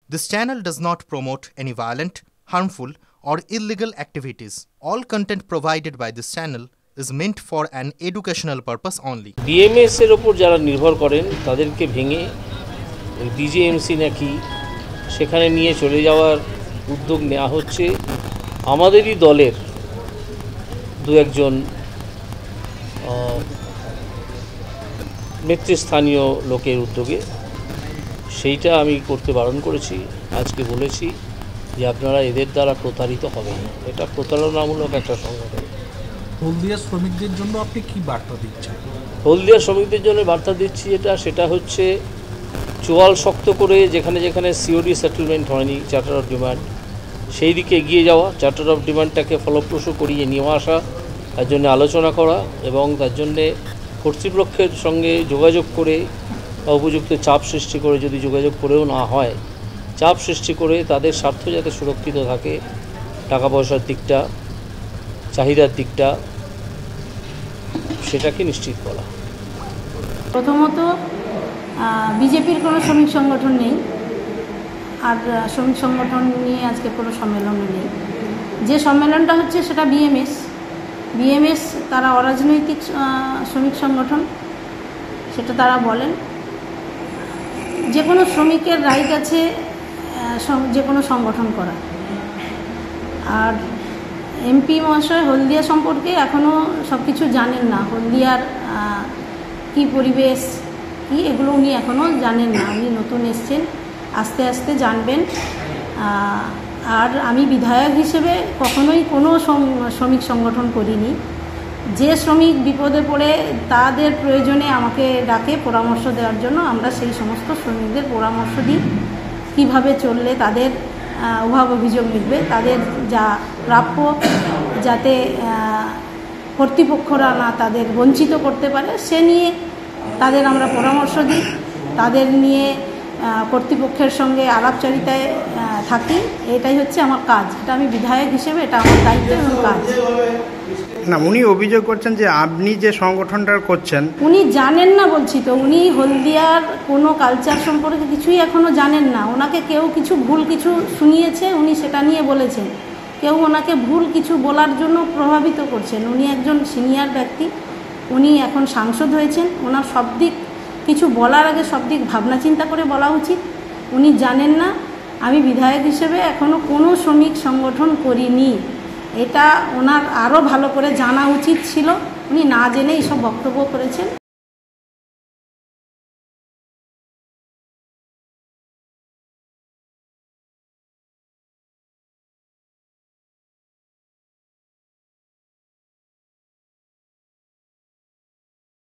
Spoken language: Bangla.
This channel does not promote any violent, harmful, or illegal activities. All content provided by this channel is meant for an educational purpose only. BMS এর উপর যারা নির্ভর করেন তাদেরকে ভেঙে DJMC নাকি সেখানে নিয়ে চলে যাওয়ার উদ্যোগ নেওয়া হচ্ছে আমাদেরই দলের দু একজন নেতৃস্থানীয় লোকের উদ্যোগে। সেইটা আমি করতে বারণ করেছি, আজকে বলেছি যে আপনারা এদের দ্বারা প্রতারিত হবেন। এটা প্রতারণামূলক একটা সংগঠন। হলদিয়া শ্রমিকদের জন্য আপনি কি বার্তা দিচ্ছেন? হলদিয়া শ্রমিকদের জন্য বার্তা দিচ্ছি সেটা হচ্ছে চোয়াল শক্ত করে যেখানে যেখানে সিওডি সেটেলমেন্ট হয়নি, চার্টার অফ ডিমান্ড, সেই দিকে এগিয়ে যাওয়া, চার্টার অফ ডিমান্ডটাকে ফলপ্রসূ করিয়ে নিয়ে আসা, তার জন্য আলোচনা করা এবং তার জন্যে কর্তৃপক্ষের সঙ্গে যোগাযোগ করে উপযুক্ত চাপ সৃষ্টি করে, যদি যোগাযোগ করেও না হয় চাপ সৃষ্টি করে তাদের স্বার্থ যাতে সুরক্ষিত থাকে, টাকা পয়সার দিকটা, চাহিদার দিকটা, সেটাকে নিশ্চিত করা। প্রথমত বিজেপির কোনো শ্রমিক সংগঠন নেই, আর শ্রমিক সংগঠন নিয়ে আজকে কোনো সম্মেলনও নেই। যে সম্মেলনটা হচ্ছে সেটা বিএমএস তারা অরাজনৈতিক শ্রমিক সংগঠন, সেটা তারা বলেন। যে কোনো শ্রমিকের রাইট আছে যে কোনো সংগঠন করা। আর এমপি মহাশয় হলদিয়া সম্পর্কে এখনও সব কিছু জানেন না। হলদিয়ার কী পরিবেশ কী এগুলো উনি এখনও জানেন না, উনি নতুন এসছেন, আস্তে আস্তে জানবেন। আর আমি বিধায়ক হিসেবে কখনোই কোনো শ্রমিক সংগঠন করিনি। যে শ্রমিক বিপদে পড়ে তাদের প্রয়োজনে আমাকে ডাকে পরামর্শ দেওয়ার জন্য, আমরা সেই সমস্ত শ্রমিকদের পরামর্শ দিই কীভাবে চললে তাদের অভাব অভিযোগ মিটবে, তাদের যা প্রাপ্য যাতে কর্তৃপক্ষরা না তাদের বঞ্চিত করতে পারে সে নিয়ে তাদের আমরা পরামর্শ দিই। তাদের নিয়ে কর্তৃপক্ষের সঙ্গে আলাপচারিতায় থাকি। এটাই হচ্ছে আমার কাজ, এটা আমি বিধায়ক হিসেবে এটা আমার দায়িত্ব এবং কাজ। না, উনি অভিযোগ করছেন যে আপনি যে সংগঠনটা করছেন উনি জানেন না, বলছি তো। উনি হলদিয়ার কোনো কালচার সম্পর্কে কিছুই এখনও জানেন না। ওনাকে কেউ কিছু ভুল কিছু শুনিয়েছে, উনি সেটা নিয়ে বলেছেন। কেউ ওনাকে ভুল কিছু বলার জন্য প্রভাবিত করছেন। উনি একজন সিনিয়র ব্যক্তি, উনি এখন সাংসদ হয়েছেন। ওনার সব দিক কিছু বলার আগে সব দিক ভাবনা চিন্তা করে বলা উচিত। উনি জানেন না। আমি বিধায়ক হিসেবে এখনও কোনো শ্রমিক সংগঠন করিনি, এটা ওনার আরও ভালো করে জানা উচিত ছিল। উনি না জেনে এইসব বক্তব্য করেছেন।